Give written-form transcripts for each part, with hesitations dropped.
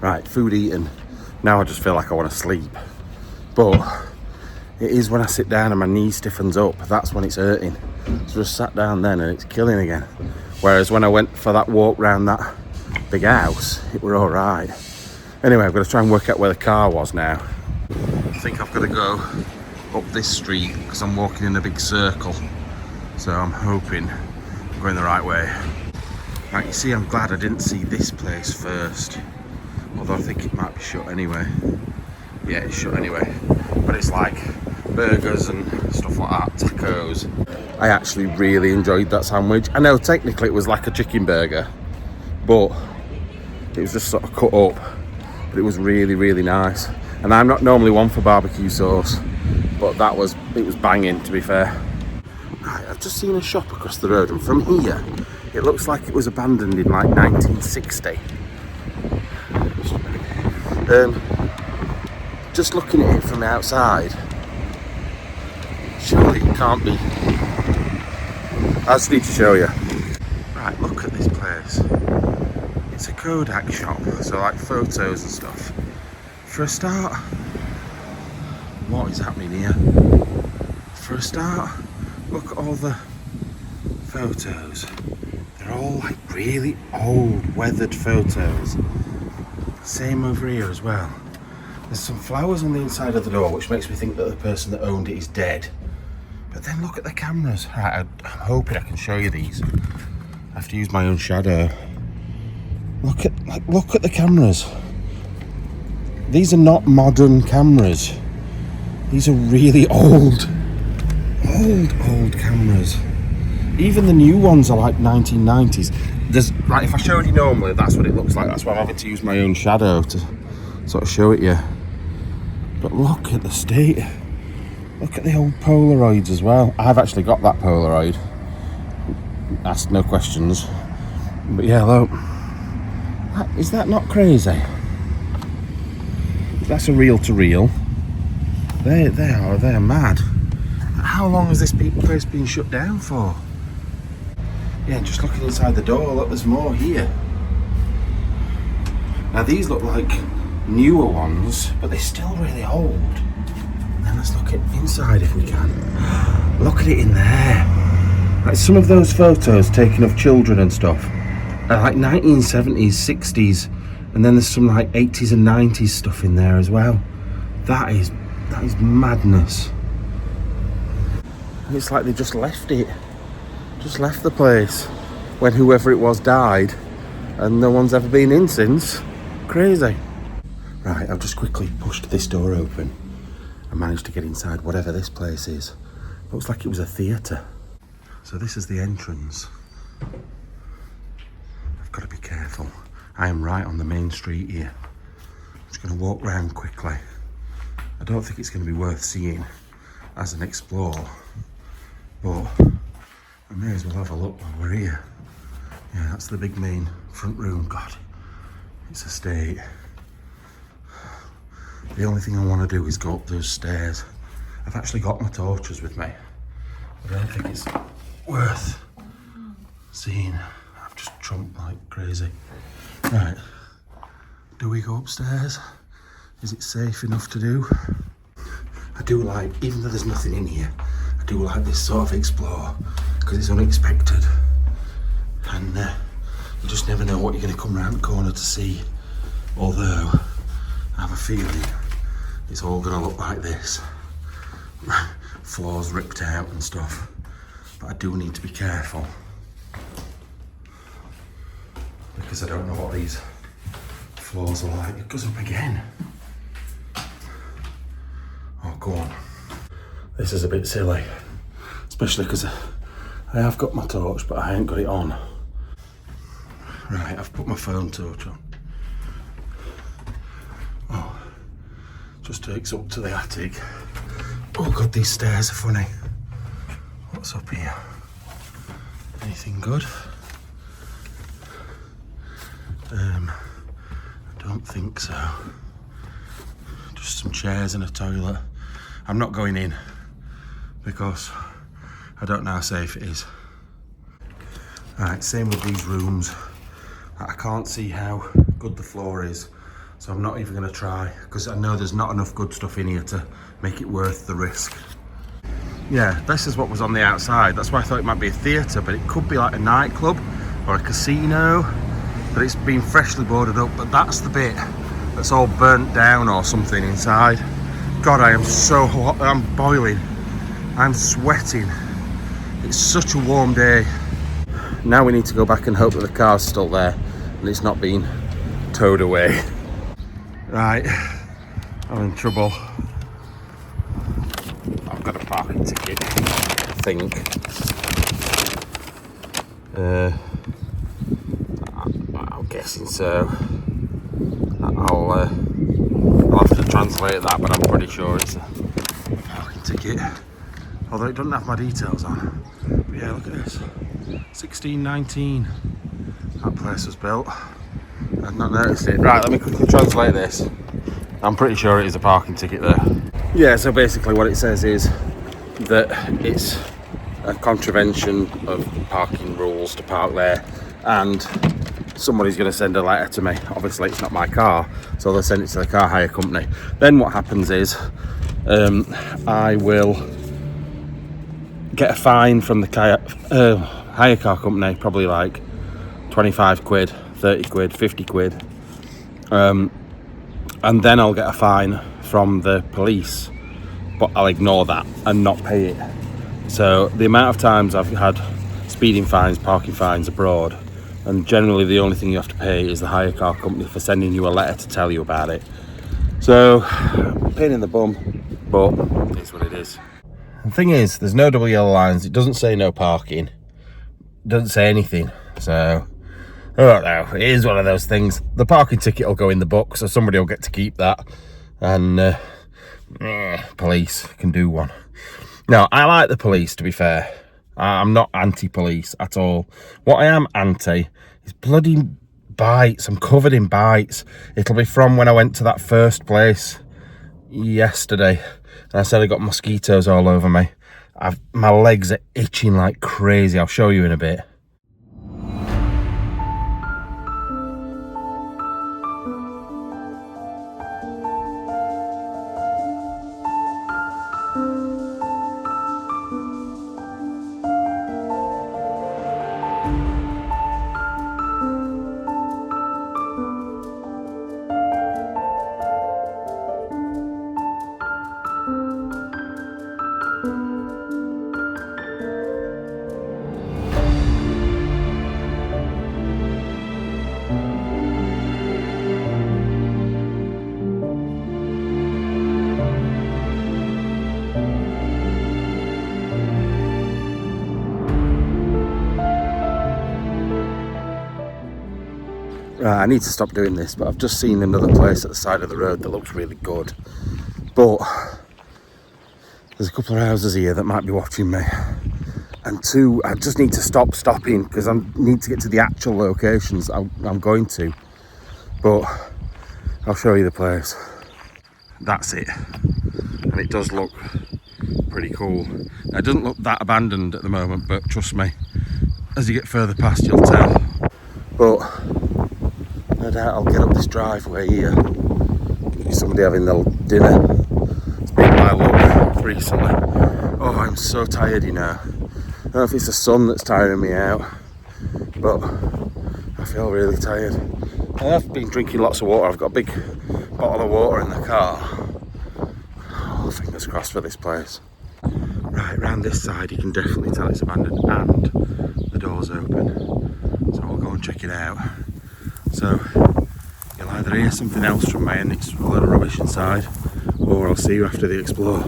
Right, food eaten. Now I just feel like I want to sleep. But it is when I sit down and my knee stiffens up, that's when it's hurting. So just sat down then and it's killing again. Whereas when I went for that walk round that big house, it were all right. Anyway, I'm going to try and work out where the car was now. I think I've got to go up this street because I'm walking in a big circle. So I'm hoping I'm going the right way. Right, you see, I'm glad I didn't see this place first. Although I think it might be shut anyway. Yeah, it's shut anyway. But it's like burgers and stuff like that, tacos. I actually really enjoyed that sandwich. I know technically it was like a chicken burger, but it was just sort of cut up. But it was really, really nice. And I'm not normally one for barbecue sauce, but it was banging, to be fair. Right, I've just seen a shop across the road, and from here, it looks like it was abandoned in like 1960. Just looking at it from the outside, surely it can't be. I just need to show you. Right, look at this place. It's a Kodak shop, so like photos and stuff. For a start, what is happening here? For a start, look at all the photos. They're all like really old, weathered photos. Same over here as well. There's some flowers on the inside of the door, which makes me think that the person that owned it is dead. But then look at the cameras. Right, I'm hoping I can show you these. I have to use my own shadow. Look at the cameras. These are not modern cameras. These are really old cameras. Even the new ones are like 1990s. Right, if I showed you normally, that's what it looks like. That's why I'm having to use my own shadow to sort of show it you. But look at the state. Look at the old Polaroids as well. I've actually got that Polaroid. Ask no questions. But yeah, look. Is that not crazy? That's a reel-to-reel. They are mad. How long has this place been shut down for? Yeah, just looking inside the door, look, there's more here. Now these look like newer ones, but they're still really old. And then let's look at inside if we can. Look at it in there. Like some of those photos taken of children and stuff are like 1970s, 60s, and then there's some like 80s and 90s stuff in there as well. That is madness. And it's like they just left it. Just left the place when whoever it was died, and no one's ever been in since. Crazy. Right, I've just quickly pushed this door open and managed to get inside whatever this place is. Looks like it was a theatre. So this is the entrance. I've got to be careful. I am right on the main street here. I'm just going to walk round quickly. I don't think it's going to be worth seeing as an explore, but I may as well have a look while we're here. Yeah, that's the big main front room. God, it's a state. The only thing I want to do is go up those stairs. I've actually got my torches with me. I don't think it's worth seeing. I've just trumped like crazy. Right, do we go upstairs? Is it safe enough to do? I do like, even though there's nothing in here, I do like this sort of explore because it's unexpected. And you just never know what you're going to come around the corner to see. Although, I have a feeling it's all going to look like this. Floors ripped out and stuff. But I do need to be careful. Because I don't know what these floors are like. It goes up again. Oh, go on. This is a bit silly. Especially because I have got my torch, but I ain't got it on. Right, I've put my phone torch on. Oh, just takes up to the attic. Oh God, these stairs are funny. What's up here? Anything good? I don't think so. Just some chairs and a toilet. I'm not going in because I don't know how safe it is. Right, same with these rooms. I can't see how good the floor is So I'm not even going to try, because I know there's not enough good stuff in here to make it worth the risk. Yeah, this is what was on the outside. That's why I thought it might be a theatre, but it could be like a nightclub or a casino. But it's been freshly boarded up. But that's the bit that's all burnt down or something inside. God, I am so hot. I'm boiling. I'm sweating. It's such a warm day. Now we need to go back and hope that the car's still there and it's not been towed away. Right, I'm in trouble. I've got a parking ticket, I think. I'm guessing so. I'll have to translate that, but I'm pretty sure it's a parking ticket. Although it doesn't have my details on. But yeah, look at this. 1619. That place was built. I've not noticed it. Right, let me quickly translate this. I'm pretty sure it is a parking ticket there. Yeah, so basically what it says is that it's a contravention of parking rules to park there, and somebody's going to send a letter to me. Obviously it's not my car, so they'll send it to the car hire company. Then what happens is I will get a fine from the hire car company, probably like 25 quid, 30 quid, 50 quid. And then I'll get a fine from the police, but I'll ignore that and not pay it. So the amount of times I've had speeding fines, parking fines abroad, and generally the only thing you have to pay is the hire car company for sending you a letter to tell you about it. So, pain in the bum, but it's what it is. The thing is, there's no double yellow lines, it doesn't say no parking, it doesn't say anything, so I don't know, it is one of those things. The parking ticket will go in the book, so somebody will get to keep that, and police can do one. No, I like the police, to be fair. I'm not anti-police at all. What I am anti is bloody bites. I'm covered in bites. It'll be from when I went to that first place yesterday, and I said I got mosquitoes all over me. My legs are itching like crazy. I'll show you in a bit. Right, I need to stop doing this, but I've just seen another place at the side of the road that looks really good. But there's a couple of houses here that might be watching me. And two, I just need to stop stopping because I need to get to the actual locations I'm going to. But I'll show you the place. That's it. And it does look pretty cool. It doesn't look that abandoned at the moment, but trust me, as you get further past, you'll tell. But no doubt I'll get up this driveway here. Maybe somebody having their dinner. It's been my luck recently. Oh, I'm so tired, you know. I don't know if it's the sun that's tiring me out, but I feel really tired. And I've been drinking lots of water. I've got a big bottle of water in the car. Oh, fingers crossed for this place. Right, round this side you can definitely tell it's abandoned and the door's open. So we'll go and check it out. So you'll either hear something else from me and it's a load of rubbish inside, or I'll see you after the explore.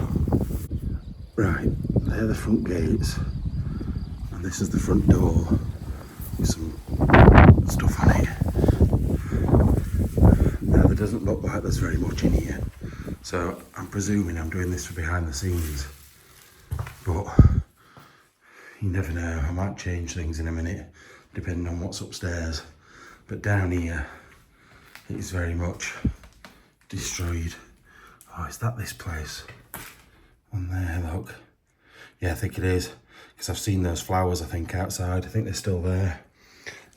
Right, they're the front gates, and this is the front door with some stuff on it. Now there doesn't look like there's very much in here, so I'm presuming I'm doing this for behind the scenes, but you never know, I might change things in a minute depending on what's upstairs. But down here, it's very much destroyed. Oh, is that this place? On there, look. Yeah, I think it is. Because I've seen those flowers, I think, outside. I think they're still there.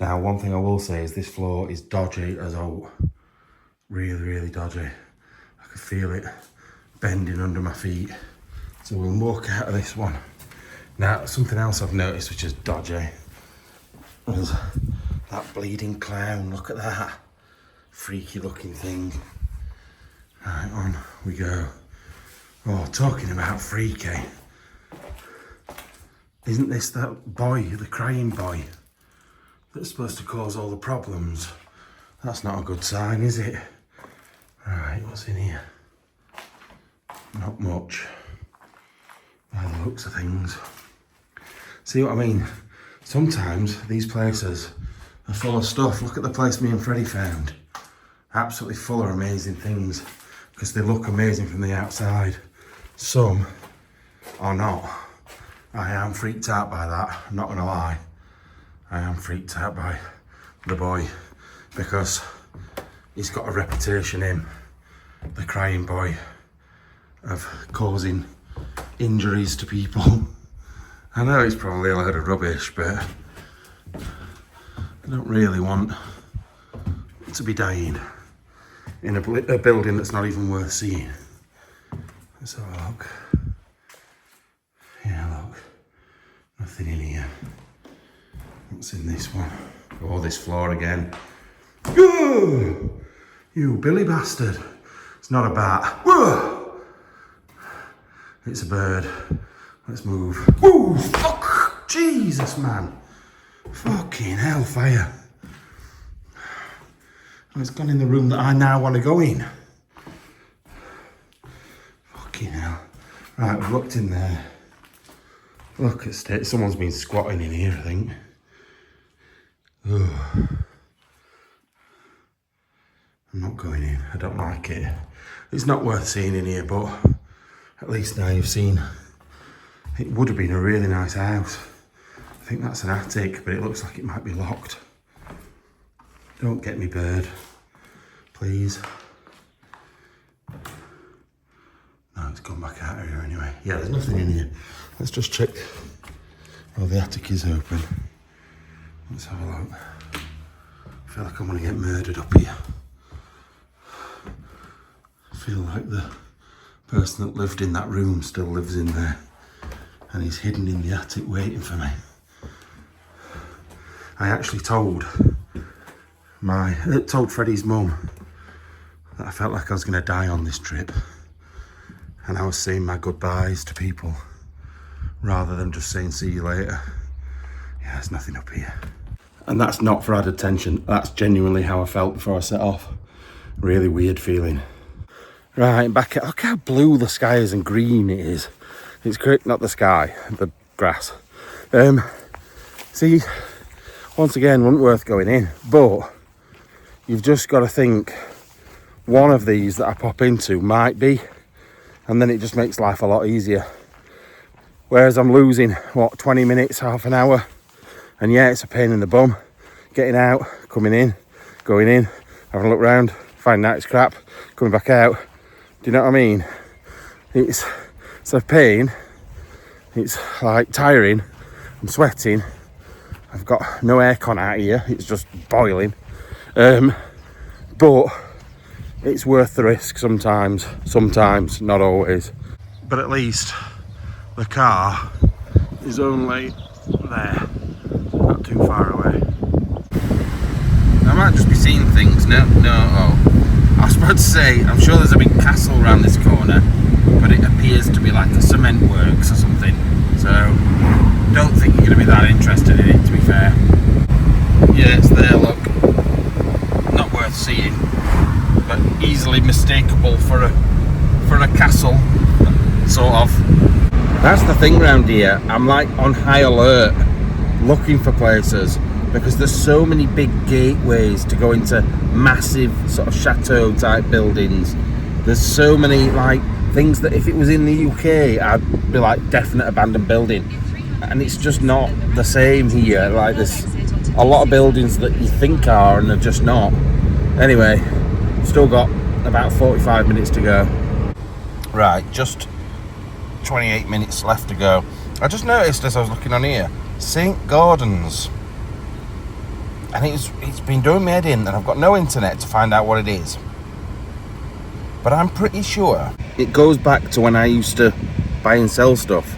Now, one thing I will say is this floor is dodgy as all. Really, really dodgy. I could feel it bending under my feet. So we'll walk out of this one. Now, something else I've noticed which is dodgy is that bleeding clown. Look at that. Freaky looking thing. Right, on we go. Oh, talking about freaky. Isn't this that boy, the crying boy, that's supposed to cause all the problems? That's not a good sign, is it? Right, what's in here? Not much, by the looks of things. See what I mean? Sometimes these places are full of stuff. Look at the place me and Freddie found. Absolutely full of amazing things, because they look amazing from the outside. Some are not. I am freaked out by that, I'm not gonna lie. I am freaked out by the boy, because he's got a reputation in, the crying boy, of causing injuries to people. I know it's probably a load of rubbish, but I don't really want to be dying in a building that's not even worth seeing. Let's have a look. Yeah, look. Nothing in here. What's in this one? Oh, this floor again. Whoa! You Billy bastard. It's not a bat. Whoa! It's a bird. Let's move. Whoa! Fuck! Jesus, man. Fucking hellfire. Oh, it's gone in the room that I now want to go in. Fucking hell. Right, we've looked in there. Look at state. Someone's been squatting in here, I think. Ugh. I'm not going in. I don't like it. It's not worth seeing in here, but at least now you've seen. It would have been a really nice house. I think that's an attic, but it looks like it might be locked. Don't get me, bird. Please. No, it's gone back out of here anyway. Yeah, there's nothing in here. Let's just check. Oh, the attic is open. Let's have a look. I feel like I'm going to get murdered up here. I feel like the person that lived in that room still lives in there, and he's hidden in the attic waiting for me. I actually told Freddie's mum that I felt like I was going to die on this trip, and I was saying my goodbyes to people rather than just saying see you later. Yeah, there's nothing up here. And that's not for added tension. That's genuinely how I felt before I set off. Really weird feeling. Right, back at, look how blue the sky is and green it is. It's great, not the sky, the grass. See, once again, wasn't worth going in, but you've just got to think one of these that I pop into might be, and then it just makes life a lot easier. Whereas I'm losing, what, 20 minutes, half an hour, and yeah, it's a pain in the bum. Getting out, coming in, going in, having a look round, finding out it's crap, coming back out. Do you know what I mean? It's a pain. It's like tiring. I'm sweating. I've got no aircon out here. It's just boiling. But it's worth the risk sometimes. Sometimes, not always. But at least the car is only there, not too far away. I might just be seeing things. No. Oh, I was about to say, I'm sure there's a big castle around this corner, but it appears to be like a cement works or something. So, don't think you're going to be that interested in it, to be fair. Yeah, it's there, look. Not worth seeing, but easily mistakable for a castle, sort of. That's the thing round here. I'm like on high alert, looking for places, because there's so many big gateways to go into massive sort of chateau type buildings. There's so many like things that if it was in the UK, I'd be like definite abandoned building, and it's just not the same here. Like there's a lot of buildings that you think are and are just not. Anyway, still got about 45 minutes to go. Right, just 28 minutes left to go. I just noticed as I was looking on here, St Gordon's, and it's been doing me head in, and I've got no internet to find out what it is. but I'm pretty sure it goes back to when I used to buy and sell stuff.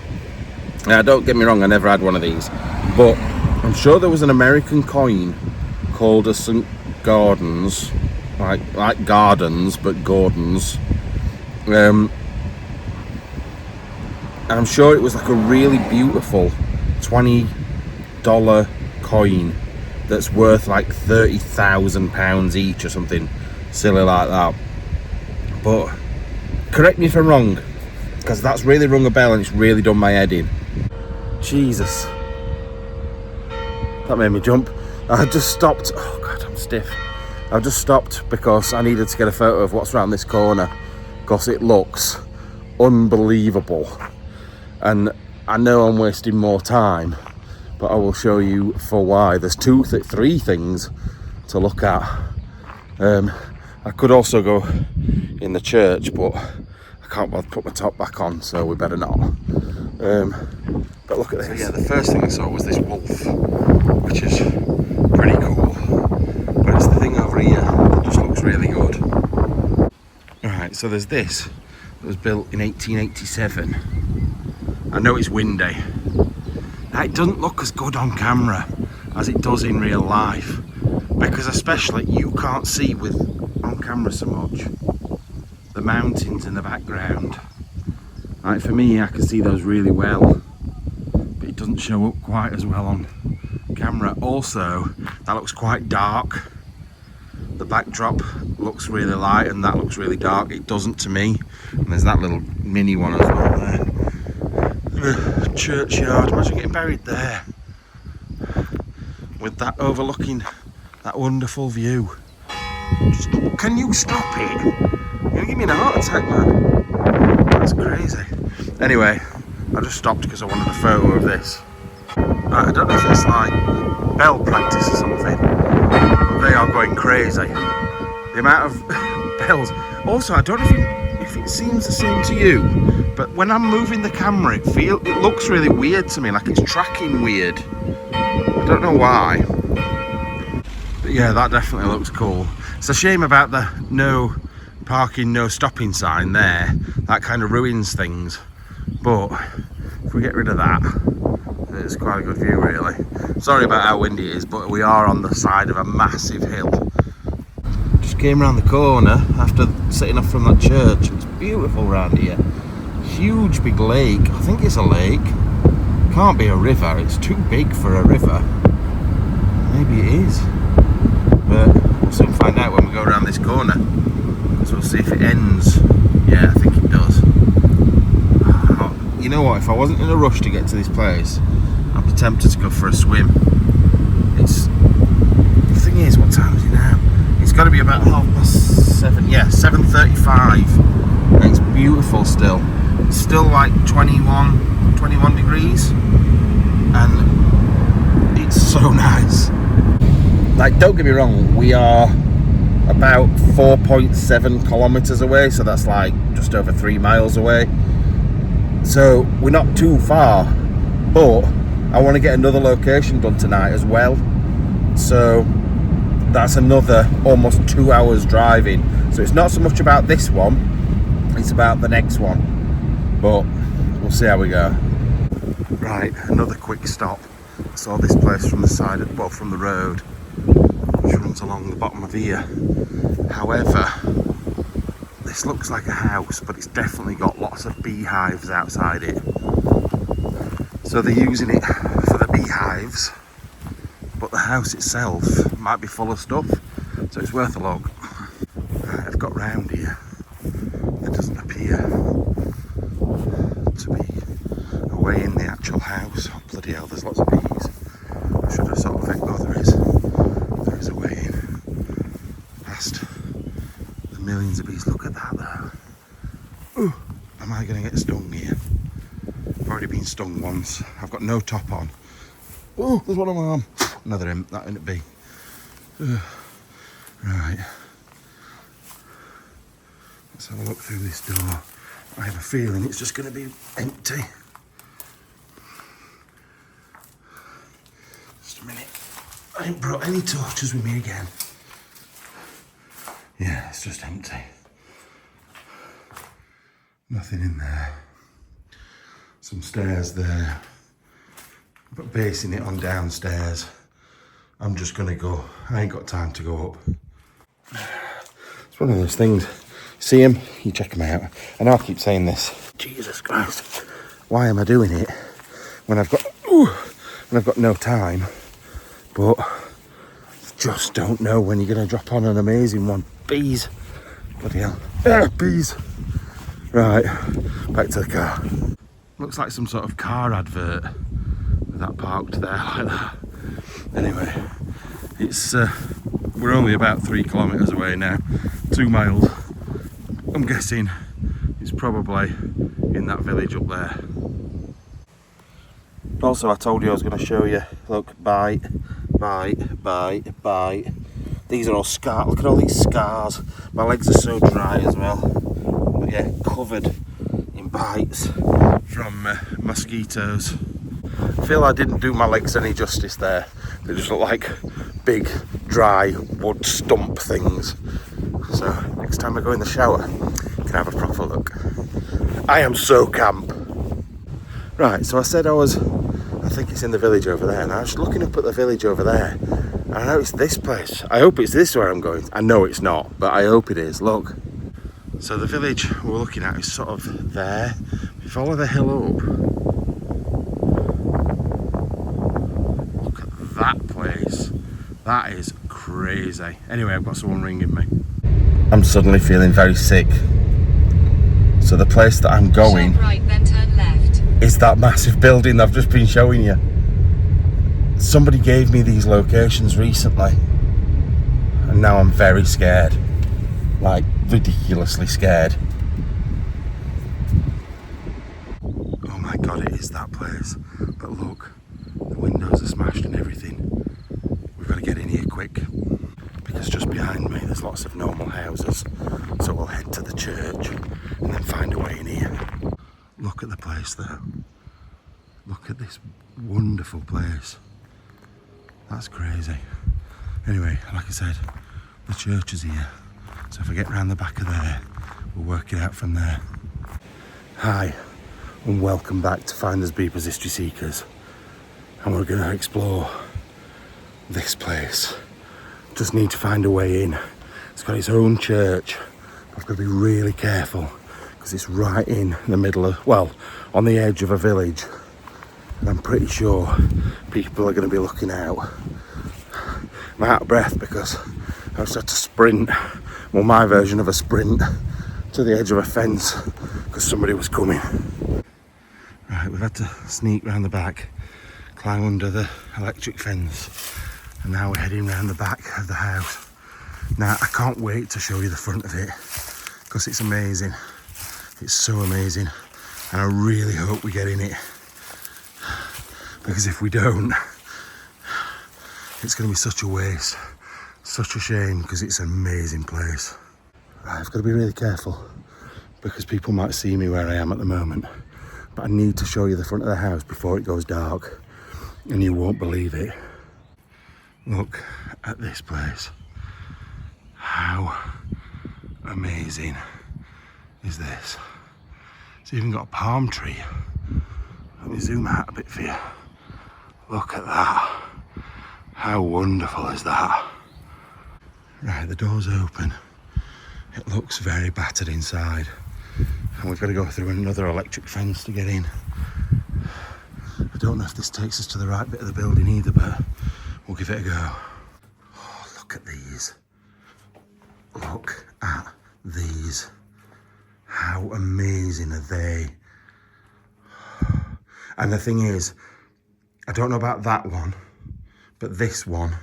Now, don't get me wrong, I never had one of these, but I'm sure there was an American coin called a St. Gordon's, like Gardens, but Gordon's. And I'm sure it was like a really beautiful $20 coin that's worth like £30,000 each or something silly like that. But correct me if I'm wrong, because that's really rung a bell and it's really done my head in. Jesus, that made me jump. I just stopped. Oh God, I'm stiff. I just stopped because I needed to get a photo of what's around this corner, because it looks unbelievable. And I know I'm wasting more time, but I will show you for why. There's three things to look at. I could also go in the church, but I can't bother to put my top back on, so we better not. But look at this. So yeah, the first thing I saw was this wolf, which is pretty cool. But it's the thing over here that just looks really good. Alright, so there's this that was built in 1887. I know it's windy. Now, it doesn't look as good on camera as it does in real life, because especially you can't see on camera so much the mountains in the background. Like for me, I can see those really well, but it doesn't show up quite as well on camera. Also, that looks quite dark. The backdrop looks really light and that looks really dark. It doesn't to me. And there's that little mini one as well there. The churchyard, imagine getting buried there with that overlooking that wonderful view. Can you stop it? You're gonna give me a heart attack, man. That's crazy. Anyway, I just stopped because I wanted a photo of this. I don't know if it's like bell practice or something, but they are going crazy. The amount of bells. Also, I don't know if it seems the same to you, but when I'm moving the camera, it looks really weird to me, like it's tracking weird. I don't know why. But yeah, that definitely looks cool. It's a shame about the no parking, no stopping sign there. That kind of ruins things. But if we get rid of that, it's quite a good view really. Sorry about how windy it is, but we are on the side of a massive hill. Just came around the corner after setting off from that church. It's beautiful around here. Huge big lake. I think it's a lake. Can't be a river. It's too big for a river. Maybe it is. But we'll soon find out when we go around this corner. So we'll see if it ends. Yeah, I think it does. You know what, if I wasn't in a rush to get to this place, I'd be tempted to go for a swim. The thing is, what time is it now? It's got to be about 7:30. Yeah, 7:35. It's beautiful still. It's still like 21 degrees. And it's so nice. Like, don't get me wrong, we are about 4.7 kilometers away, so that's like just over 3 miles away. So we're not too far, but I want to get another location done tonight as well. So that's another almost 2 hours driving. So it's not so much about this one, it's about the next one. But we'll see how we go. Right, another quick stop. I saw this place from the side of, well, from the road, which runs along the bottom of here. However, this looks like a house, but it's definitely got lots of beehives outside it. So they're using it for the beehives, but the house itself might be full of stuff, so it's worth a look. Right, I've got round here. It doesn't appear to be a way in the actual house. Oh, bloody hell, there's lots of bees. I should have sort of think, oh, there is a way in. Past the millions of bees. Look at that though. Ooh, am I going to get stung here? I've already been stung once. I've got no top on. Oh, there's one on my arm. Another imp, that wouldn't be. Right. Let's have a look through this door. I have a feeling it's just going to be empty. Just a minute. I ain't brought any torches with me again. Yeah, it's just empty. Nothing in there. Some stairs there, but basing it on downstairs. I'm just gonna go. I ain't got time to go up. It's one of those things. See him, you check him out. I know I keep saying this. Jesus Christ, why am I doing it when I've got no time? But just don't know when you're gonna drop on an amazing one. Bees, bloody hell, bees. Right, back to the car. Looks like some sort of car advert with that parked there like that. Anyway, it's we're only about 3 kilometres away now, 2 miles. I'm guessing it's probably in that village up there. Also, I told you I was going to show you, look, bite. These are all scars, look at all these scars. My legs are so dry as well. But yeah, covered in bites from mosquitoes. I feel I didn't do my legs any justice there. They just look like big, dry wood stump things. So next time I go in the shower, I can have a proper look. I am so camp. Right, so I said I think it's in the village over there, and I was looking up at the village over there, and I know it's this place. I hope it's this where I'm going. I know it's not, but I hope it is. Look. So the village we're looking at is sort of there. If you follow the hill up, look at that place. That is crazy. Anyway, I've got someone ringing me. I'm suddenly feeling very sick. So the place that I'm going right, then turn left. Is that massive building I've just been showing you. Somebody gave me these locations recently, and now I'm very scared. Like, ridiculously scared. Oh my god, it is that place. But look, the windows are smashed and everything. We've got to get in here quick, because just behind me there's lots of normal houses. So we'll head to the church and then find a way in here. Look at the place though. Look at this wonderful place. That's crazy. Anyway, like I said, the church is here. So if I get round the back of there, we'll work it out from there. Hi, and welcome back to Finders Beepers History Seekers. And we're going to explore this place. Just need to find a way in. It's got its own church. I've got to be really careful because it's right in the middle of, well, on the edge of a village. And I'm pretty sure people are going to be looking out. I'm out of breath because I just had to sprint, well, my version of a sprint, to the edge of a fence because somebody was coming. Right, we've had to sneak round the back, climb under the electric fence, and now we're heading round the back of the house. Now, I can't wait to show you the front of it because it's amazing. It's so amazing, and I really hope we get in it, because if we don't, it's going to be such a waste, such a shame, because it's an amazing place. Right, I've got to be really careful because people might see me where I am at the moment, but I need to show you the front of the house before it goes dark, and you won't believe it. Look at this place. How amazing is this? It's even got a palm tree. Let me zoom out a bit for you. Look at that. How wonderful is that? Right, the door's open. It looks very battered inside. And we've got to go through another electric fence to get in. I don't know if this takes us to the right bit of the building either, but we'll give it a go. Oh, look at these. Look at these. How amazing are they? And the thing is, I don't know about that one, but this one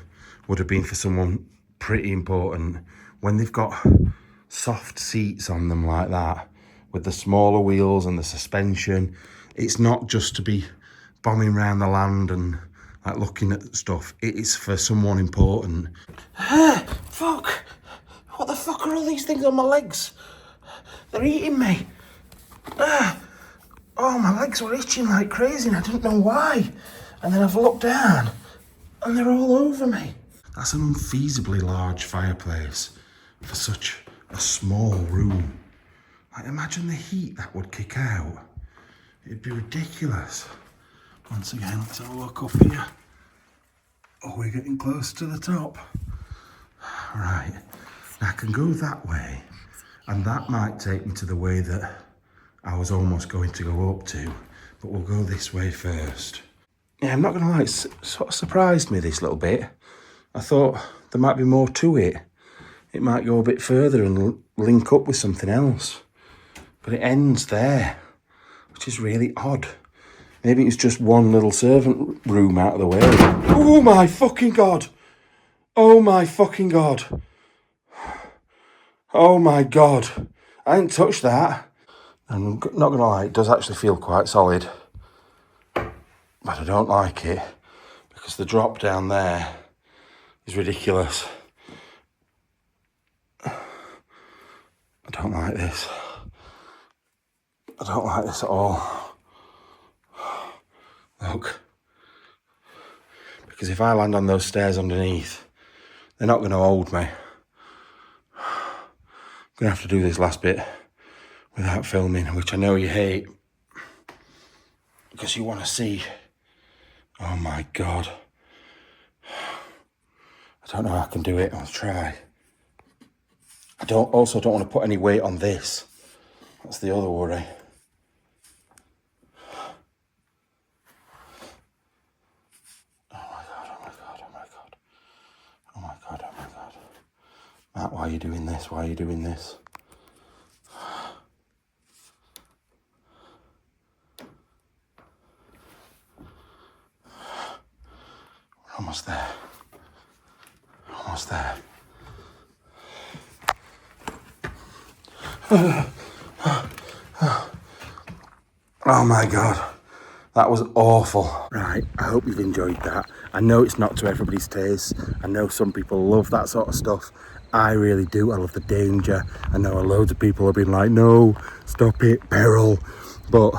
would have been for someone pretty important. When they've got soft seats on them like that, with the smaller wheels and the suspension, it's not just to be bombing around the land and like looking at stuff. It is for someone important. Fuck! What the fuck are all these things on my legs? They're eating me. Oh, my legs were itching like crazy and I don't know why. And then I've looked down and they're all over me. That's an unfeasibly large fireplace for such a small room. Like, imagine the heat that would kick out. It'd be ridiculous. Once again, let's have a look up here. Oh, we're getting close to the top. Right, I can go that way, and that might take me to the way that I was almost going to go up to, but we'll go this way first. Yeah, I'm not gonna lie, it's sort of surprised me, this little bit. I thought there might be more to it. It might go a bit further and link up with something else. But it ends there, which is really odd. Maybe it's just one little servant room out of the way. Oh my fucking God! Oh my fucking God! Oh my God! I didn't touch that. I'm not gonna lie, it does actually feel quite solid. But I don't like it, because the drop down there is ridiculous. I don't like this. I don't like this at all. Look. Because if I land on those stairs underneath, they're not going to hold me. I'm going to have to do this last bit without filming, which I know you hate. Because you want to see. Oh my God. I don't know how I can do it. I'll try. I also don't want to put any weight on this. That's the other worry. Matt, why are you doing this? Why are you doing this? We're almost there. Almost there. Oh my God. That was awful. Right, I hope you've enjoyed that. I know it's not to everybody's taste. I know some people love that sort of stuff. I really do. I love the danger. I know loads of people have been like, no, stop it, peril. But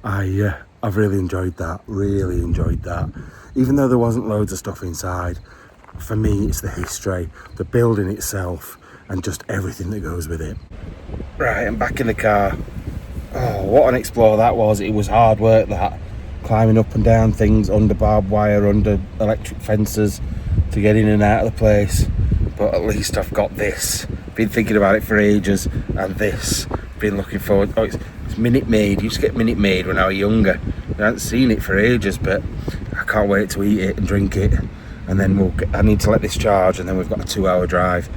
I've really enjoyed that. Really enjoyed that. Even though there wasn't loads of stuff inside, for me, it's the history, the building itself, and just everything that goes with it. Right, I'm back in the car. Oh, what an explore that was. It was hard work, that. Climbing up and down things, under barbed wire, under electric fences to get in and out of the place. But at least I've got this. Been thinking about it for ages, and this. Been looking forward. Oh, it's Minute Maid. Used to get Minute Maid when I was younger. I hadn't seen it for ages, but I can't wait to eat it and drink it. And then I need to let this charge, and then we've got a 2-hour drive.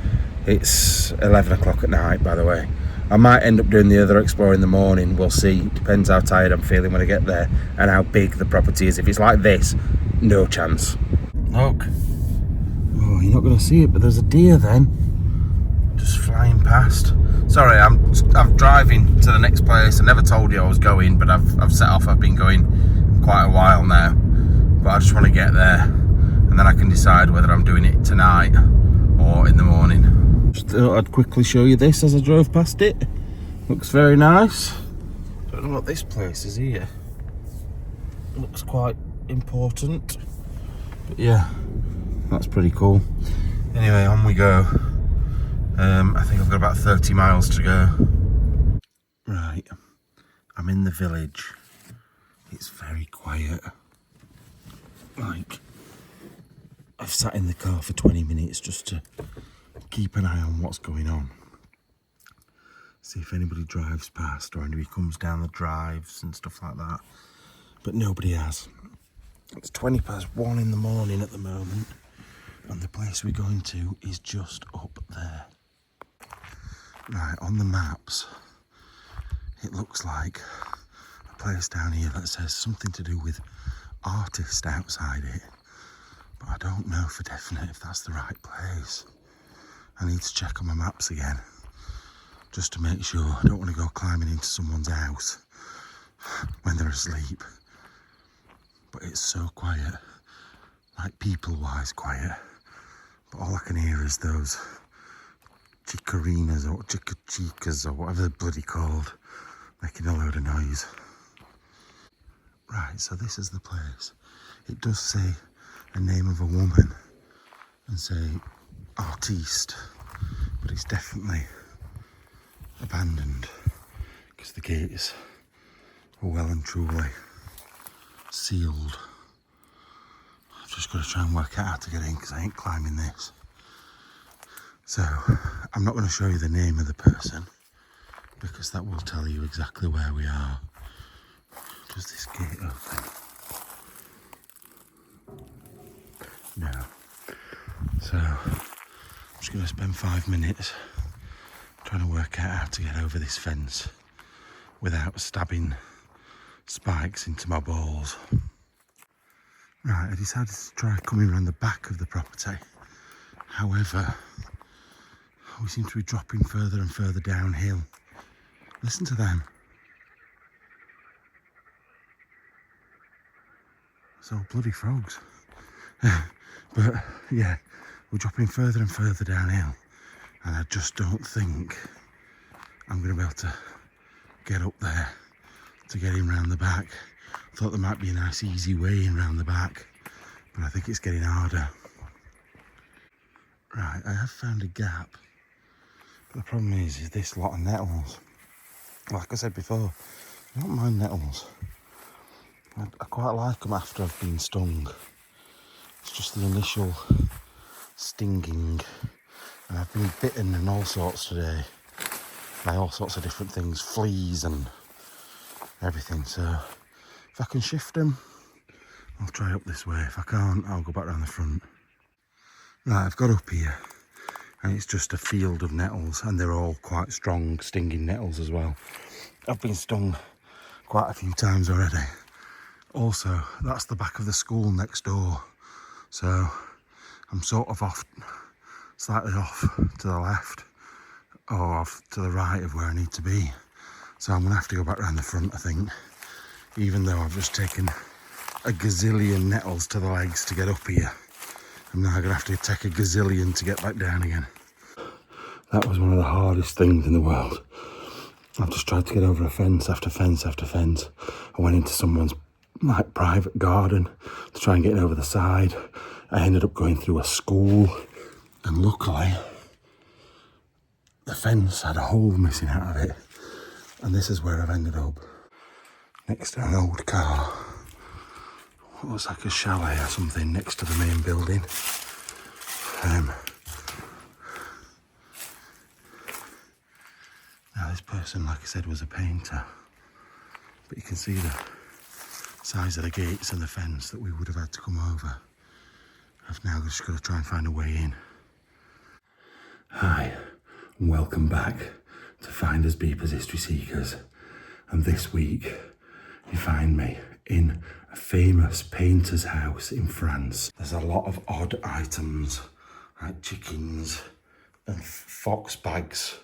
It's 11 o'clock at night, by the way. I might end up doing the other explore in the morning. We'll see. Depends how tired I'm feeling when I get there and how big the property is. If it's like this, no chance. Look. Oh, you're not going to see it, but there's a deer then. Just flying past. Sorry, I'm driving to the next place. I never told you I was going, but I've set off. I've been going quite a while now. But I just want to get there. And then I can decide whether I'm doing it tonight or in the morning. Just thought I'd quickly show you this as I drove past it. Looks very nice. Don't know what this place is here. Looks quite important. But yeah, that's pretty cool. Anyway, on we go. I think I've got about 30 miles to go. Right, I'm in the village. It's very quiet. Like, I've sat in the car for 20 minutes just to keep an eye on what's going on. See if anybody drives past or anybody comes down the drives and stuff like that. But nobody has. It's 1:20 in the morning at the moment, and the place we're going to is just up there. Right, on the maps, it looks like a place down here that says something to do with artist outside it. But I don't know for definite if that's the right place. I need to check on my maps again, just to make sure. I don't want to go climbing into someone's house when they're asleep. But it's so quiet, like people-wise quiet. But all I can hear is those chicarinas or chicas or whatever they're bloody called, making a load of noise. Right, so this is the place. It does say a name of a woman and say artiste, but it's definitely abandoned. because the gates are well and truly sealed. I've just got to try and work out how to get in because I ain't climbing this. So I'm not going to show you the name of the person because that will tell you exactly where we are. Does this gate open? No. So I'm just going to spend 5 minutes trying to work out how to get over this fence without stabbing spikes into my balls. Right, I decided to try coming around the back of the property. However, we seem to be dropping further and further downhill. Listen to them. It's all bloody frogs. But yeah, we're dropping further and further downhill, and I just don't think I'm going to be able to get up there to get in round the back. Thought there might be a nice easy way in round the back, but I think it's getting harder. Right, I have found a gap, but the problem is this lot of nettles. Like I said before, I don't mind nettles. I quite like them after I've been stung. It's just the initial stinging, and I've been bitten and all sorts today by all sorts of different things, fleas and everything. So if I can shift them, I'll try up this way. If I can't, I'll go back around the front. Right, I've got up here and it's just a field of nettles, and they're all quite strong stinging nettles as well. I've been stung quite a few times already. Also, that's the back of the school next door, so I'm sort of slightly off to the left or off to the right of where I need to be. So I'm gonna have to go back around the front, I think, even though I've just taken a gazillion nettles to the legs to get up here. I'm now gonna have to take a gazillion to get back down again. That was one of the hardest things in the world. I've just tried to get over a fence after fence after fence. I went into someone's private garden to try and get over the side. I ended up going through a school, and luckily the fence had a hole missing out of it, and this is where I've ended up, next to an old car. It looks like a chalet or something next to the main building. Now this person, like I said, was a painter, but you can see the size of the gates and the fence that we would have had to come over. I've now just got to try and find a way in. Hi, and welcome back to Finders Beepers History Seekers. And this week, you find me in a famous painter's house in France. There's a lot of odd items, like chickens and fox bags.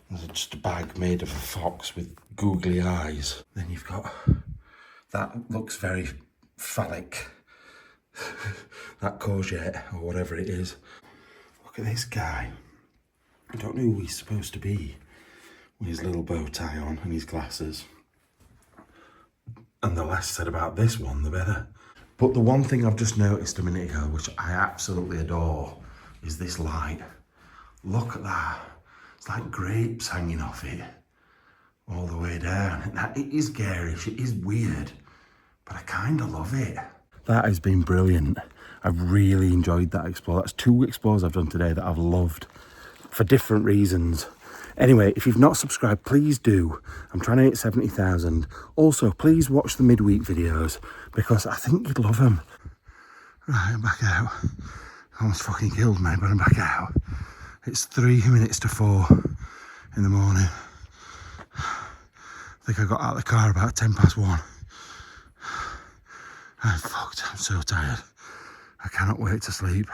There's just a bag made of a fox with googly eyes. Then you've got, that looks very phallic. That courgette, or whatever it is. Look at this guy. I don't know who he's supposed to be, with his little bow tie on and his glasses. And the less said about this one, the better. But the one thing I've just noticed a minute ago, which I absolutely adore, is this light. Look at that. It's like grapes hanging off it all the way down. Now, it is garish, it is weird, but I kind of love it. That has been brilliant. I've really enjoyed that explore. That's 2 explores I've done today that I've loved for different reasons. Anyway, if you've not subscribed, please do. I'm trying to hit 70,000. Also, please watch the midweek videos because I think you'd love them. Right, I'm back out. Almost fucking killed me, but I'm back out. It's 3 minutes to 4 in the morning. I think I got out of the car about 10 past 1. I'm fucked, I'm so tired. I cannot wait to sleep.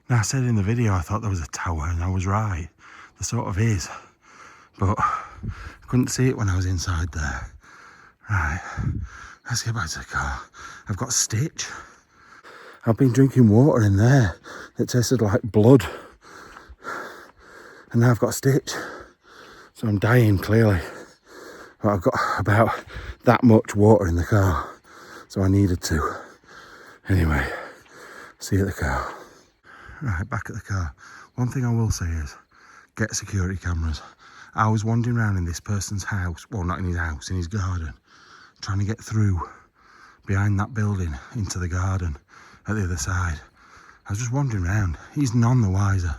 Now, I said in the video I thought there was a tower, and I was right. There sort of is. But I couldn't see it when I was inside there. Right, let's get back to the car. I've got Stitch. I've been drinking water in there that tasted like blood. And now I've got Stitch. So I'm dying, clearly. But I've got about that much water in the car. So I needed to. Anyway, see you at the car. Right, back at the car. One thing I will say is, get security cameras. I was wandering around in this person's house, well, not in his house, in his garden, trying to get through behind that building into the garden at the other side. I was just wandering around. He's none the wiser.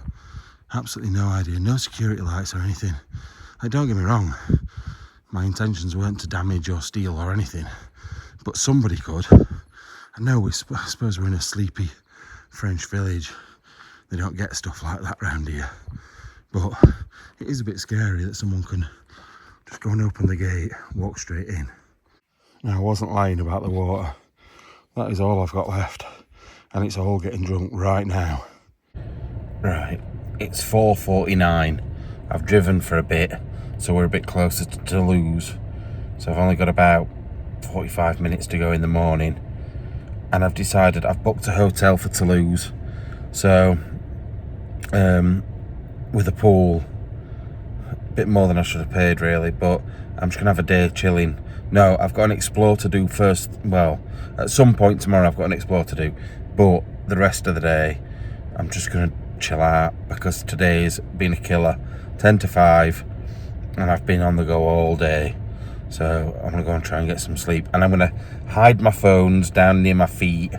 Absolutely no idea. No security lights or anything. Like, don't get me wrong. My intentions weren't to damage or steal or anything. But somebody could. I know, I suppose we're in a sleepy French village. They don't get stuff like that round here. But it is a bit scary that someone can just go and open the gate, walk straight in. Now, I wasn't lying about the water. That is all I've got left. And it's all getting drunk right now. Right, it's 4:49. I've driven for a bit, so we're a bit closer to Toulouse. So I've only got about 45 minutes to go in the morning. And I've decided I've booked a hotel for Toulouse. So, with a pool, a bit more than I should have paid really, but I'm just gonna have a day chilling. No, I've got an explore to do first. Well, at some point tomorrow I've got an explore to do, but the rest of the day I'm just gonna chill out because today's been a killer. 10 to 5, and I've been on the go all day. So I'm gonna go and try and get some sleep, and I'm gonna hide my phones down near my feet.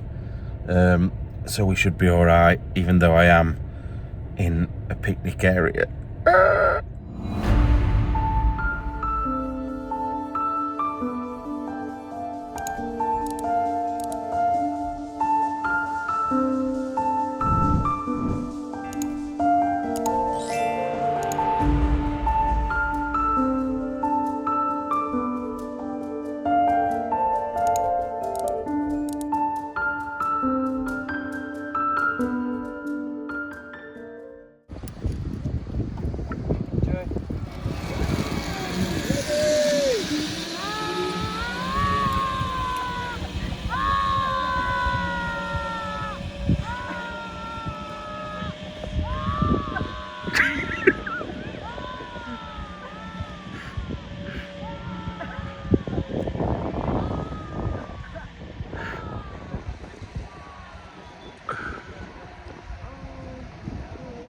So we should be all right, even though I am in a picnic area.